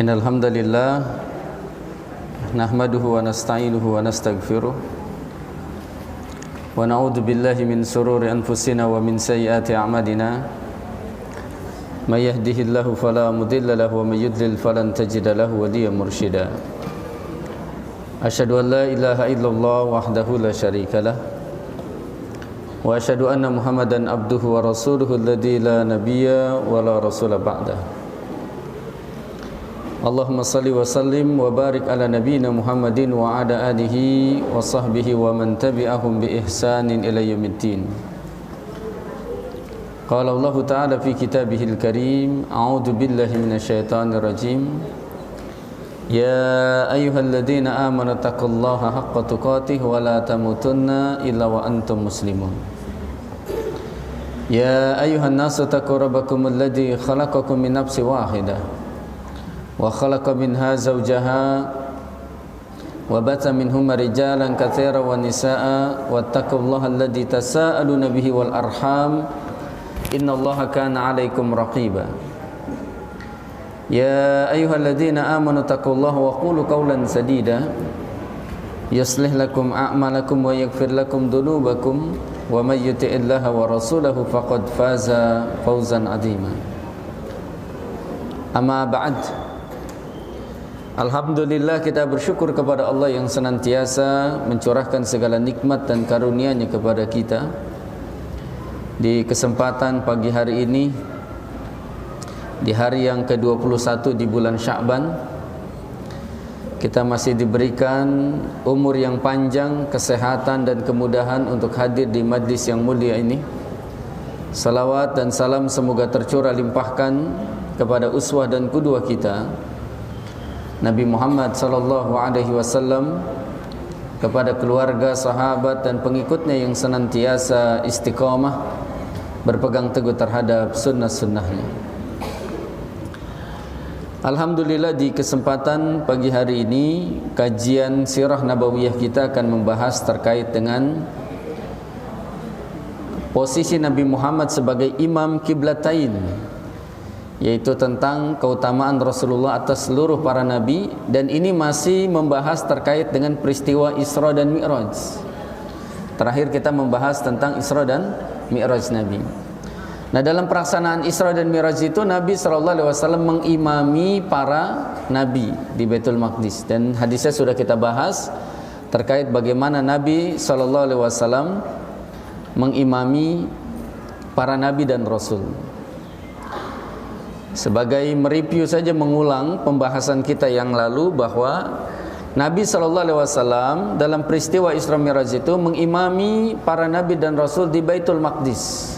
Innal hamdalillah nahmaduhu wa nasta'inuhu wa nastaghfiruh wa na'udzu billahi min shururi anfusina wa min sayyiati a'malina may yahdihillahu fala mudilla lahu wa may yudlil falan tajida lahu waliyan mursyida. Asyhadu an la ilaha illallah wahdahu la syarika lah wa asyhadu anna Muhammadan abduhu wa rasuluhu alladzi la nabiyya wa la rasula ba'dah. Allahumma salli wa sallim wa barik ala nabiyyina Muhammadin wa ala alihi wa sahbihi wa man tabi'ahum bi ihsanin ila yaumiddin. Qala Allah Ta'ala fi kitabihil karim, a'udzu billahi minasyaitonir rajim. Ya ayyuhalladzina amanu taqullaha haqqa tuqatih wa la tamutunna illa wa antum muslimun. Ya ayyuhan nasu taqu rabbakumul ladzi khalaqakum min nafsin wahidah wa khalaqa minha zawjaha wa batha minhuma rijalan katsiran wa nisaa'a wattaqullaha alladzi tasaaluna bihi wal arham innallaha kana 'alaikum raqiba. Ya ayyuhalladzina amanu taqullaha wa qulu qawlan sadida yuslih lakum a'malakum wa yaghfir lakum dhunubakum wa may yuti'illaha wa rasulahu faqad faza fawzan 'azima. Amma ba'd. Alhamdulillah, kita bersyukur kepada Allah yang senantiasa mencurahkan segala nikmat dan karunia-Nya kepada kita. Di kesempatan pagi hari ini, di hari yang ke-21 di bulan Sya'ban, kita masih diberikan umur yang panjang, kesehatan dan kemudahan untuk hadir di majlis yang mulia ini. Salawat dan salam semoga tercurah limpahkan kepada uswah dan qudwah kita Nabi Muhammad sallallahu alaihi wasallam, kepada keluarga, sahabat dan pengikutnya yang senantiasa istiqamah berpegang teguh terhadap sunnah-sunnahnya. Alhamdulillah, di kesempatan pagi hari ini kajian sirah nabawiyah kita akan membahas terkait dengan posisi Nabi Muhammad sebagai imam kiblatain, yaitu tentang keutamaan Rasulullah atas seluruh para nabi, dan ini masih membahas terkait dengan peristiwa Isra dan Mi'raj. Terakhir kita membahas tentang Isra dan Mi'raj Nabi. Nah, dalam pelaksanaan Isra dan Mi'raj itu Nabi SAW mengimami para nabi di Baitul Maqdis, dan hadisnya sudah kita bahas terkait bagaimana Nabi SAW mengimami para nabi dan rasul. Sebagai mereview saja, mengulang pembahasan kita yang lalu, bahwa Nabi SAW dalam peristiwa Isra Mi'raj itu mengimami para nabi dan rasul di Baitul Maqdis.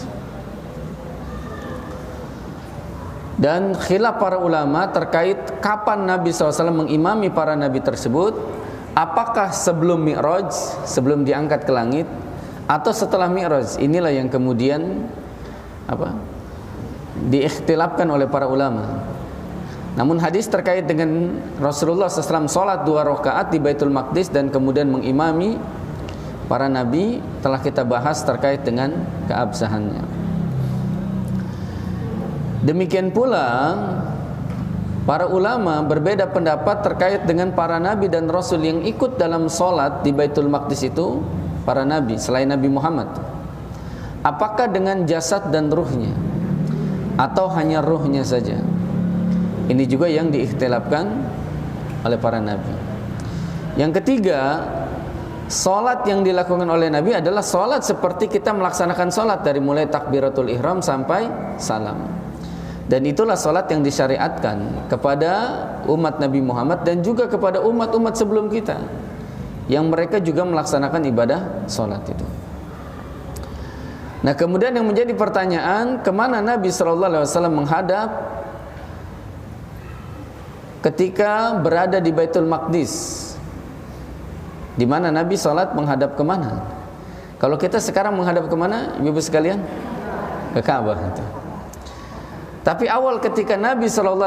Dan khilaf para ulama terkait kapan Nabi SAW mengimami para nabi tersebut, apakah sebelum Mi'raj, sebelum diangkat ke langit, atau setelah Mi'raj. Inilah yang kemudian diikhtilafkan oleh para ulama. Namun hadis terkait dengan Rasulullah SAW sholat 2 rakaat di Baitul Maqdis dan kemudian mengimami para nabi telah kita bahas terkait dengan keabsahannya. Demikian pula para ulama berbeda pendapat terkait dengan para nabi dan rasul yang ikut dalam sholat di Baitul Maqdis itu, para nabi selain Nabi Muhammad. Apakah dengan jasad dan ruhnya atau hanya ruhnya saja? Ini juga yang diikhtilafkan oleh para nabi. Yang ketiga, salat yang dilakukan oleh nabi adalah salat seperti kita melaksanakan salat, dari mulai takbiratul ihram sampai salam. Dan itulah salat yang disyariatkan kepada umat Nabi Muhammad dan juga kepada umat-umat sebelum kita, yang mereka juga melaksanakan ibadah salat itu. Nah, kemudian yang menjadi pertanyaan, kemana Nabi SAW menghadap ketika berada di Baitul Maqdis? Di mana Nabi salat menghadap kemana? Kalau kita sekarang menghadap kemana, ibu sekalian? Ke Ka'bah. Tapi awal ketika Nabi SAW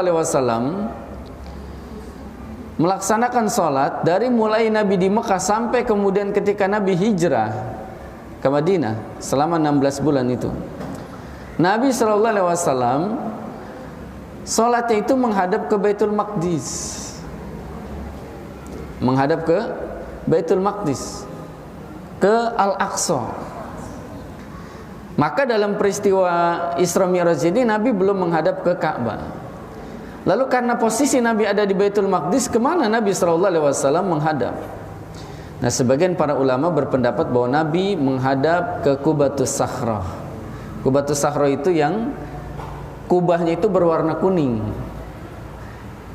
melaksanakan salat, dari mulai Nabi di Mekah sampai kemudian ketika Nabi hijrah ke Madinah selama 16 bulan itu, Nabi SAW Salatnya itu menghadap ke Baitul Maqdis. Menghadap ke Baitul Maqdis, ke Al-Aqsa. Maka dalam peristiwa Isra Mi'raj ini Nabi belum menghadap ke Ka'bah. Lalu karena posisi Nabi ada di Baitul Maqdis, kemana Nabi SAW menghadap? Nah, sebagian para ulama berpendapat bahwa Nabi menghadap ke Qubatus Sakhrah. Qubatus Sakhrah itu yang kubahnya itu berwarna kuning,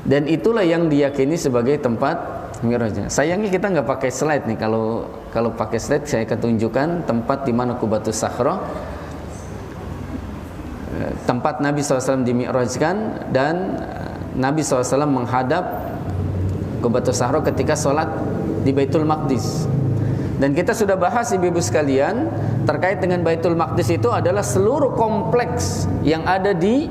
dan itulah yang diyakini sebagai tempat Mi'rajnya. Sayangnya kita nggak pakai slide nih. Kalau pakai slide saya akan tunjukkan tempat di mana Qubatus Sakhrah, tempat Nabi SAW dimi'rajkan, dan Nabi SAW menghadap Qubatus Sakhrah ketika sholat di Baitul Maqdis. Dan kita sudah bahas ibu-ibu sekalian, terkait dengan Baitul Maqdis itu adalah seluruh kompleks yang ada di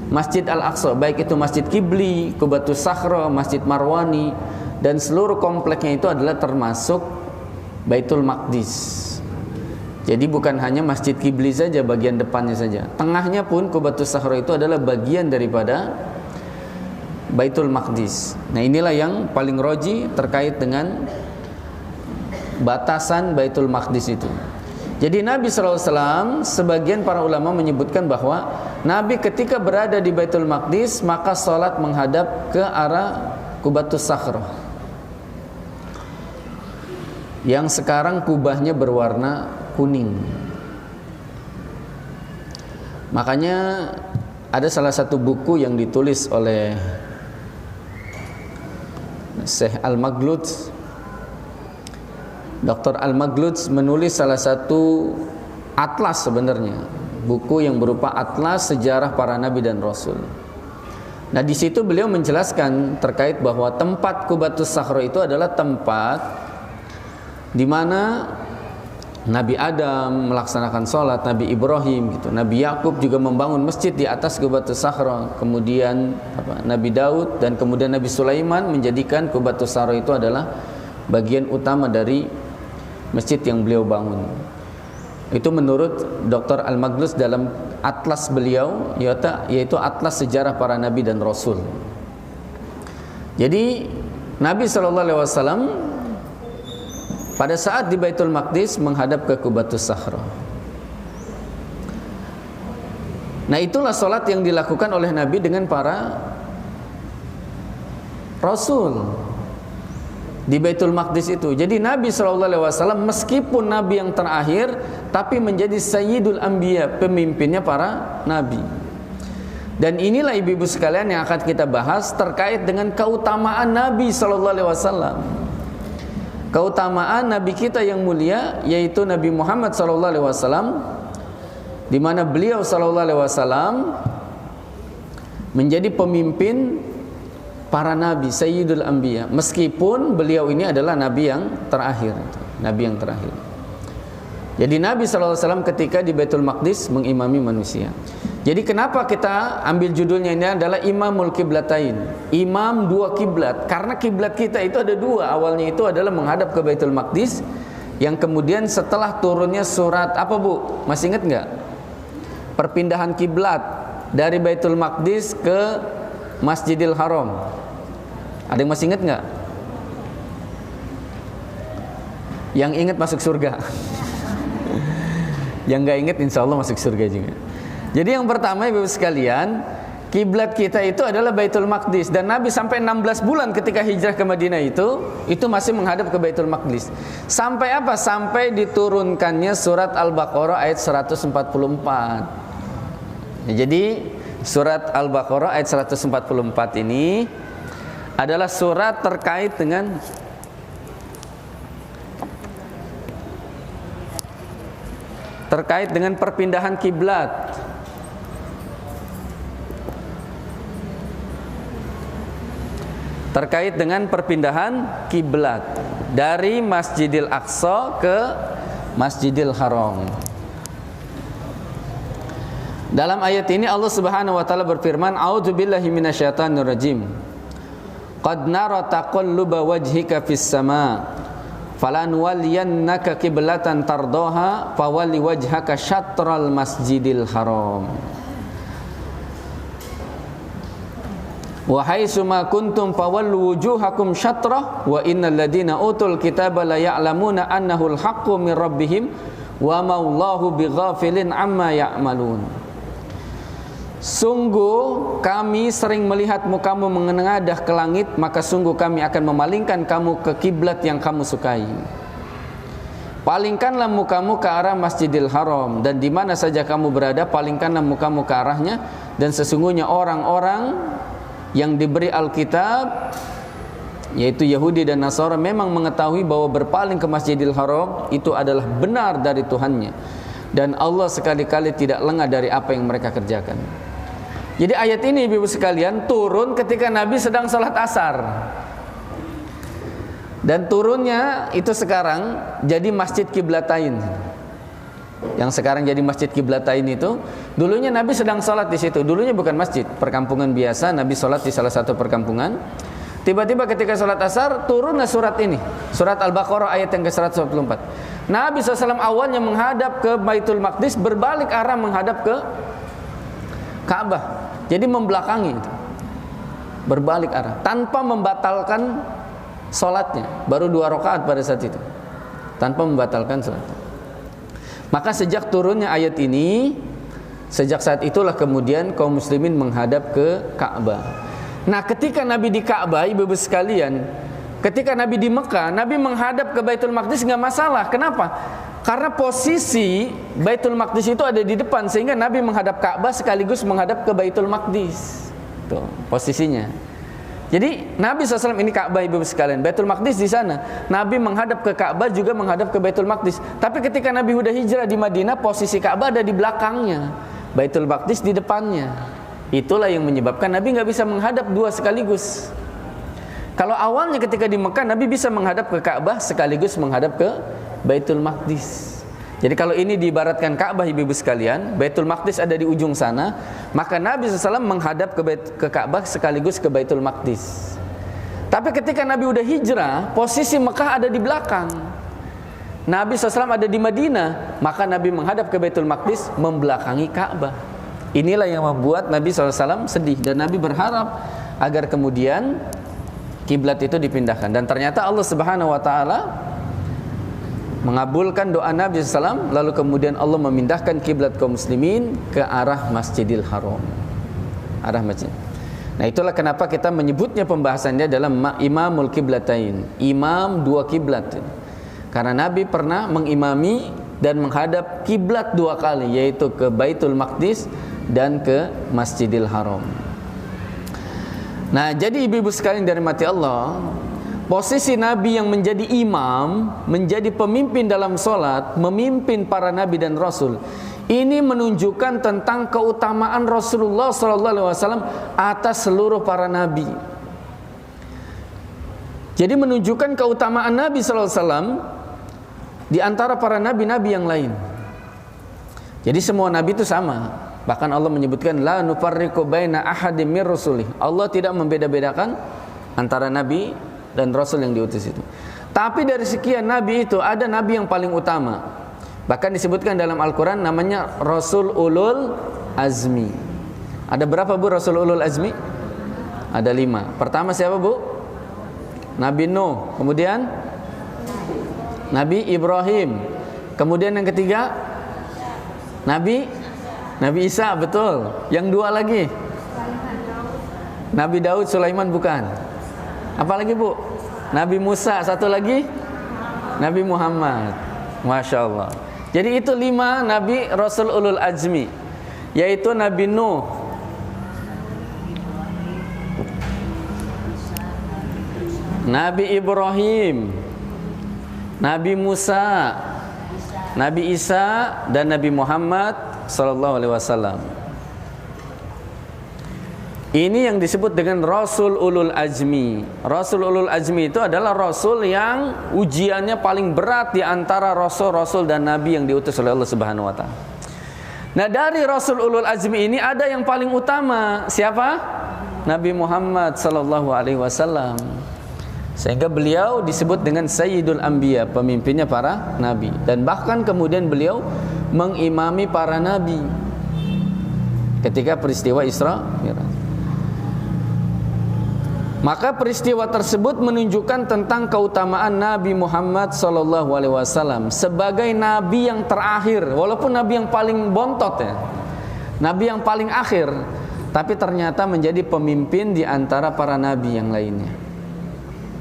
Masjid Al-Aqsa, baik itu Masjid Qibli, Qubatus Sakhrah, Masjid Marwani, dan seluruh kompleksnya itu adalah termasuk Baitul Maqdis. Jadi bukan hanya Masjid Qibli saja bagian depannya saja, tengahnya pun Qubatus Sakhrah itu adalah bagian daripada Baitul Maqdis. Nah, inilah yang paling roji terkait dengan batasan Baitul Maqdis itu. Jadi Nabi SAW, sebagian para ulama menyebutkan bahwa Nabi ketika berada di Baitul Maqdis maka sholat menghadap ke arah Qubatus Sakhrah, yang sekarang kubahnya berwarna kuning. Makanya ada salah satu buku yang ditulis oleh Syekh Al-Maghludz, Dr. Al-Maghludz menulis salah satu atlas, sebenarnya buku yang berupa atlas sejarah para nabi dan rasul. Nah, di situ beliau menjelaskan terkait bahwa tempat Qubatus Sakhrah itu adalah tempat di mana Nabi Adam melaksanakan sholat, Nabi Ibrahim gitu, Nabi Yakub juga membangun masjid di atas Qubatus Sakhrah, kemudian Nabi Daud dan kemudian Nabi Sulaiman menjadikan Qubatus Sakhrah itu adalah bagian utama dari masjid yang beliau bangun. Itu menurut Dr. Al-Maghludz dalam atlas beliau, yaitu atlas sejarah para nabi dan rasul. Jadi Nabi SAW pada saat di Baitul Maqdis menghadap ke Qubatus Sakhrah. Nah, itulah solat yang dilakukan oleh Nabi dengan para rasul di Baitul Maqdis itu. Jadi Nabi SAW meskipun Nabi yang terakhir, tapi menjadi Sayyidul Anbiya, pemimpinnya para Nabi. Dan inilah ibu-ibu sekalian yang akan kita bahas terkait dengan keutamaan Nabi SAW. Keutamaan Nabi kita yang mulia, yaitu Nabi Muhammad SAW, di mana beliau SAW menjadi pemimpin para nabi, Sayyidul Anbiya, meskipun beliau ini adalah nabi yang terakhir. Nabi yang terakhir. Jadi Nabi SAW ketika di Baitul Maqdis mengimami manusia. Jadi kenapa kita ambil judulnya ini adalah Imamul Qiblatain, imam dua kiblat? Karena kiblat kita itu ada dua. Awalnya itu adalah menghadap ke Baitul Maqdis, yang kemudian setelah turunnya surat apa, Bu? Masih ingat nggak? Perpindahan kiblat dari Baitul Maqdis ke Masjidil Haram. Ada yang masih ingat nggak? Yang ingat masuk surga. Yang nggak ingat insya Allah masuk surga juga. Jadi yang pertama, ibu sekalian, kiblat kita itu adalah Baitul Maqdis, dan Nabi sampai 16 bulan ketika hijrah ke Madinah itu masih menghadap ke Baitul Maqdis. Sampai apa? Sampai diturunkannya surat Al-Baqarah ayat 144. Jadi surat Al-Baqarah ayat 144 ini adalah surat terkait dengan perpindahan kiblat. Terkait dengan perpindahan kiblat dari Masjidil Aqsa ke Masjidil Haram. Dalam ayat ini Allah Subhanahu wa taala berfirman, "A'udzubillahi minasyaitonir rajim. Qad nara taqalluba wajhika fis sama, falanwalliyannaka qiblatan tardaha, fawalli wajhaka syatral masjidil haram." Wa haitsuma kuntum fawallu wujuhakum syatrah wa innal ladina utul kitaba la ya'lamuna annahul haqqu min rabbihim wa ma Allahu bighafilin amma ya'malun. Sungguh kami sering melihat mukamu menengadah ke langit, maka sungguh kami akan memalingkan kamu ke kiblat yang kamu sukai. Palingkanlah mukamu ke arah Masjidil Haram, dan di mana saja kamu berada palingkanlah mukamu ke arahnya, dan sesungguhnya orang-orang yang diberi Alkitab yaitu Yahudi dan Nasara memang mengetahui bahwa berpaling ke Masjidil Haram itu adalah benar dari Tuhannya, dan Allah sekali-kali tidak lengah dari apa yang mereka kerjakan. Jadi ayat ini Ibu sekalian turun ketika Nabi sedang salat asar, dan turunnya itu sekarang jadi Masjid Qiblatain. Yang sekarang jadi Masjid Qiblatain itu dulunya Nabi sedang sholat di situ. Dulunya bukan masjid, perkampungan biasa. Nabi sholat di salah satu perkampungan. Tiba-tiba ketika sholat asar turunlah surat ini, surat Al-Baqarah ayat yang ke-144. Nabi SAW awalnya menghadap ke Baitul Maqdis, berbalik arah menghadap ke Ka'bah. Jadi membelakangi itu, berbalik arah tanpa membatalkan sholatnya. Baru 2 rakaat pada saat itu, tanpa membatalkan sholatnya. Maka sejak turunnya ayat ini, sejak saat itulah kemudian kaum muslimin menghadap ke Ka'bah. Nah, ketika Nabi di Ka'bah, ibu-ibu sekalian, ketika Nabi di Mekah, Nabi menghadap ke Baitul Maqdis nggak masalah. Kenapa? Karena posisi Baitul Maqdis itu ada di depan, sehingga Nabi menghadap Ka'bah sekaligus menghadap ke Baitul Maqdis. Tuh, posisinya. Jadi Nabi SAW ini Ka'bah ibu sekalian, Baitul Maqdis di sana. Nabi menghadap ke Ka'bah juga menghadap ke Baitul Maqdis. Tapi ketika Nabi udah hijrah di Madinah, posisi Ka'bah ada di belakangnya, Baitul Maqdis di depannya. Itulah yang menyebabkan Nabi nggak bisa menghadap dua sekaligus. Kalau awalnya ketika di Mekah Nabi bisa menghadap ke Ka'bah sekaligus menghadap ke Baitul Maqdis. Jadi kalau ini diibaratkan Ka'bah ibu-ibu sekalian, Baitul Maqdis ada di ujung sana, maka Nabi SAW menghadap ke Ka'bah sekaligus ke Baitul Maqdis. Tapi ketika Nabi udah hijrah, posisi Mekah ada di belakang, Nabi SAW ada di Madinah, maka Nabi menghadap ke Baitul Maqdis membelakangi Ka'bah. Inilah yang membuat Nabi SAW sedih, dan Nabi berharap agar kemudian kiblat itu dipindahkan. Dan ternyata Allah Subhanahu wa Ta'ala mengabulkan doa Nabi SAW, lalu kemudian Allah memindahkan kiblat kaum muslimin ke arah Masjidil Haram, arah masjid. Nah, itulah kenapa kita menyebutnya pembahasannya dalam Imamul Qiblatain, imam dua kiblat. Karena Nabi pernah mengimami dan menghadap kiblat 2 kali, yaitu ke Baitul Maqdis dan ke Masjidil Haram. Nah, jadi ibu-ibu sekalian dari mati Allah, posisi Nabi yang menjadi imam, menjadi pemimpin dalam sholat, memimpin para Nabi dan Rasul, ini menunjukkan tentang keutamaan Rasulullah SAW atas seluruh para Nabi. Jadi menunjukkan keutamaan Nabi SAW di antara para Nabi-Nabi yang lain. Jadi semua Nabi itu sama. Bahkan Allah menyebutkan la nufarriqu baina ahadim mir rusulih. Allah tidak membeda-bedakan antara Nabi dan Rasul yang diutus itu. Tapi dari sekian Nabi itu ada Nabi yang paling utama. Bahkan disebutkan dalam Al-Quran namanya Rasul Ulul Azmi. Ada berapa bu Rasul Ulul Azmi? Ada 5. Pertama siapa bu? Nabi Nuh. Kemudian Nabi Ibrahim. Kemudian yang ketiga Nabi Isa, betul. Yang 2 lagi Nabi Daud, Sulaiman, bukan. Apalagi bu? Nabi Musa, satu lagi Nabi Muhammad. Masya Allah. Jadi itu 5 Nabi Rasul Ulul Azmi, yaitu Nabi Nuh, Nabi Ibrahim, Nabi Musa, Nabi Isa, dan Nabi Muhammad sallallahu alaihi wasallam. Ini yang disebut dengan Rasul Ulul Azmi. Rasul Ulul Azmi itu adalah Rasul yang ujiannya paling berat di antara Rasul-Rasul dan Nabi yang diutus oleh Allah Subhanahu wa Ta'ala. Nah, dari Rasul Ulul Azmi ini ada yang paling utama. Siapa? Nabi Muhammad sallallahu alaihi wasallam. Sehingga beliau disebut dengan Sayyidul Anbiya, pemimpinnya para Nabi. Dan bahkan kemudian beliau mengimami para Nabi ketika peristiwa Isra Mi'raj. Maka peristiwa tersebut menunjukkan tentang keutamaan Nabi Muhammad SAW sebagai Nabi yang terakhir, walaupun Nabi yang paling bontot ya, Nabi yang paling akhir, tapi ternyata menjadi pemimpin di antara para Nabi yang lainnya.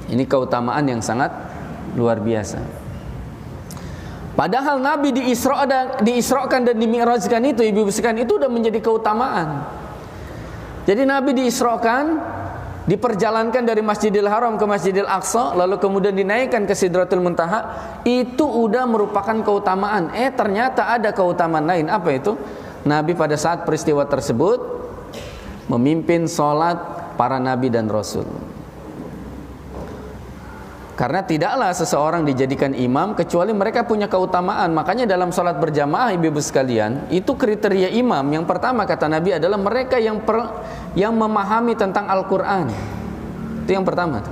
Ini keutamaan yang sangat luar biasa. Padahal Nabi diisrokan dan dimi'rajkan itu, ibu sekalian, itu udah menjadi keutamaan. Jadi Nabi diisrokan, diperjalankan dari Masjidil Haram ke Masjidil Aqsa, lalu kemudian dinaikkan ke Sidratul Muntaha, itu udah merupakan keutamaan. Ternyata ada keutamaan lain. Apa itu? Nabi pada saat peristiwa tersebut memimpin sholat para Nabi dan Rasul. Karena tidaklah seseorang dijadikan imam kecuali mereka punya keutamaan. Makanya dalam sholat berjamaah, ibu-ibu sekalian, itu kriteria imam yang pertama kata Nabi adalah mereka yang memahami tentang Al-Quran. Itu yang pertama,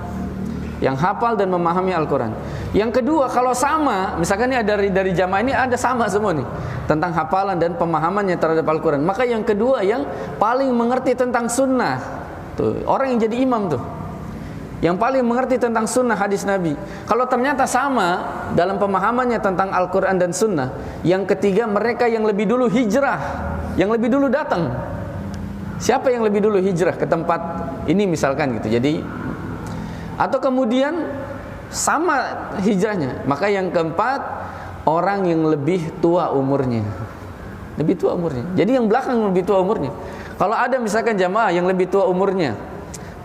yang hafal dan memahami Al-Quran. Yang kedua, kalau sama, misalkan ini ada dari jamaah ini ada sama semua nih tentang hafalan dan pemahamannya terhadap Al-Quran, maka yang kedua yang paling mengerti tentang sunnah, tuh orang yang jadi imam tuh, yang paling mengerti tentang sunnah hadis Nabi. Kalau ternyata sama dalam pemahamannya tentang Al-Quran dan sunnah, yang ketiga mereka yang lebih dulu hijrah, yang lebih dulu datang. Siapa yang lebih dulu hijrah ke tempat ini misalkan gitu. Jadi atau kemudian sama hijrahnya. Maka yang keempat, orang yang lebih tua umurnya. Lebih tua umurnya. Jadi yang belakang lebih tua umurnya. Kalau ada misalkan jamaah yang lebih tua umurnya,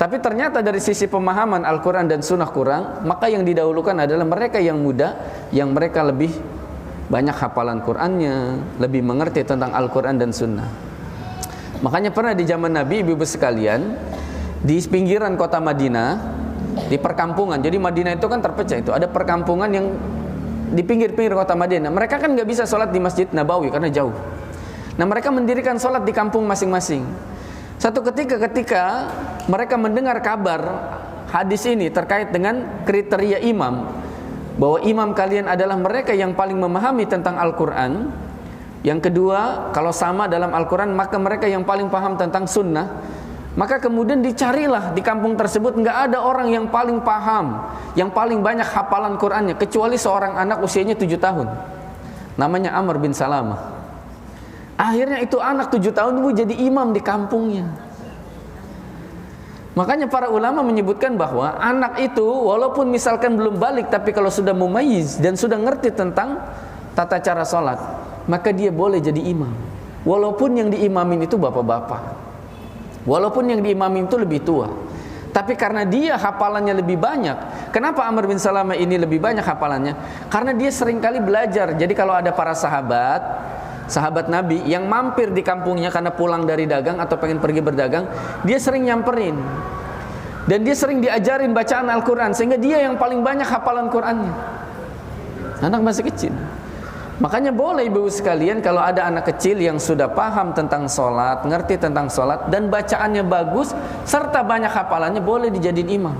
tapi ternyata dari sisi pemahaman Al-Quran dan Sunnah kurang, maka yang didahulukan adalah mereka yang muda, yang mereka lebih banyak hafalan Qurannya, lebih mengerti tentang Al-Quran dan Sunnah. Makanya pernah di zaman Nabi, ibu-ibu sekalian, di pinggiran kota Madinah, di perkampungan. Jadi Madinah itu kan terpecah, itu ada perkampungan yang di pinggir-pinggir kota Madinah. Mereka kan nggak bisa sholat di Masjid Nabawi karena jauh. Nah mereka mendirikan sholat di kampung masing-masing. Satu ketika mereka mendengar kabar hadis ini terkait dengan kriteria imam, bahwa imam kalian adalah mereka yang paling memahami tentang Al-Quran. Yang kedua, kalau sama dalam Al-Quran, maka mereka yang paling paham tentang sunnah. Maka kemudian dicarilah di kampung tersebut, nggak ada orang yang paling paham, yang paling banyak hafalan Qurannya, kecuali seorang anak usianya 7 tahun, namanya Amr bin Salamah. Akhirnya itu anak 7 tahun itu jadi imam di kampungnya. Makanya para ulama menyebutkan bahwa anak itu walaupun misalkan belum balik, tapi kalau sudah mumayyiz dan sudah ngerti tentang tata cara sholat, maka dia boleh jadi imam. Walaupun yang diimamin itu bapak-bapak, walaupun yang diimamin itu lebih tua, tapi karena dia hafalannya lebih banyak. Kenapa Amr bin Salamah ini lebih banyak hafalannya? Karena dia seringkali belajar. Jadi kalau ada para sahabat Nabi yang mampir di kampungnya karena pulang dari dagang atau pengen pergi berdagang, dia sering nyamperin dan dia sering diajarin bacaan Al-Quran, sehingga dia yang paling banyak hafalan Qurannya. Anak masih kecil. Makanya boleh ibu sekalian, kalau ada anak kecil yang sudah paham tentang sholat, ngerti tentang sholat, dan bacaannya bagus serta banyak hafalannya, boleh dijadiin imam.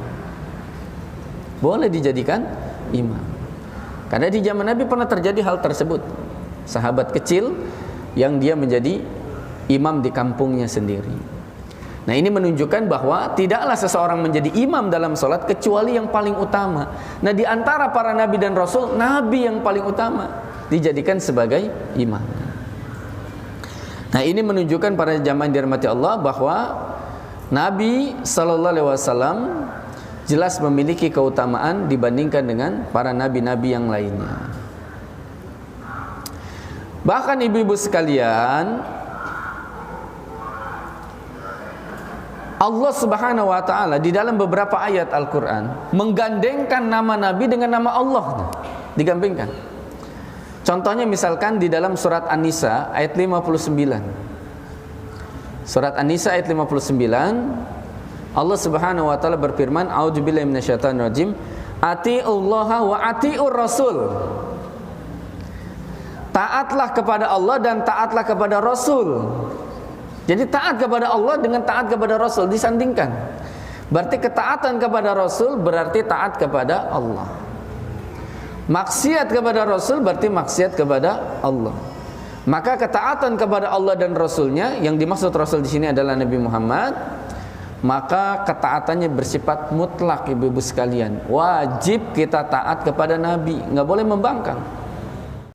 Boleh dijadikan imam. Karena di zaman Nabi pernah terjadi hal tersebut. Sahabat kecil yang dia menjadi imam di kampungnya sendiri. Nah ini menunjukkan bahwa tidaklah seseorang menjadi imam dalam sholat kecuali yang paling utama. Nah di antara para nabi dan rasul, nabi yang paling utama dijadikan sebagai imam. Nah ini menunjukkan para jamaah yang dirahmati Allah bahwa Nabi SAW jelas memiliki keutamaan dibandingkan dengan para nabi-nabi yang lainnya. Bahkan ibu-ibu sekalian, Allah Subhanahu wa taala di dalam beberapa ayat Al-Qur'an menggandengkan nama Nabi dengan nama Allah, digandengkan. Contohnya misalkan di dalam surat An-Nisa ayat 59. Surat An-Nisa ayat 59, Allah Subhanahu wa taala berfirman, A'udzubillahi minasyaitonir rajim, Atiullaha wa atiur rasul. Taatlah kepada Allah dan taatlah kepada Rasul. Jadi taat kepada Allah dengan taat kepada Rasul disandingkan. Berarti ketaatan kepada Rasul berarti taat kepada Allah. Maksiat kepada Rasul berarti maksiat kepada Allah. Maka ketaatan kepada Allah dan Rasulnya, yang dimaksud Rasul di sini adalah Nabi Muhammad, maka ketaatannya bersifat mutlak, ibu-ibu sekalian. Wajib kita taat kepada Nabi, nggak boleh membangkang.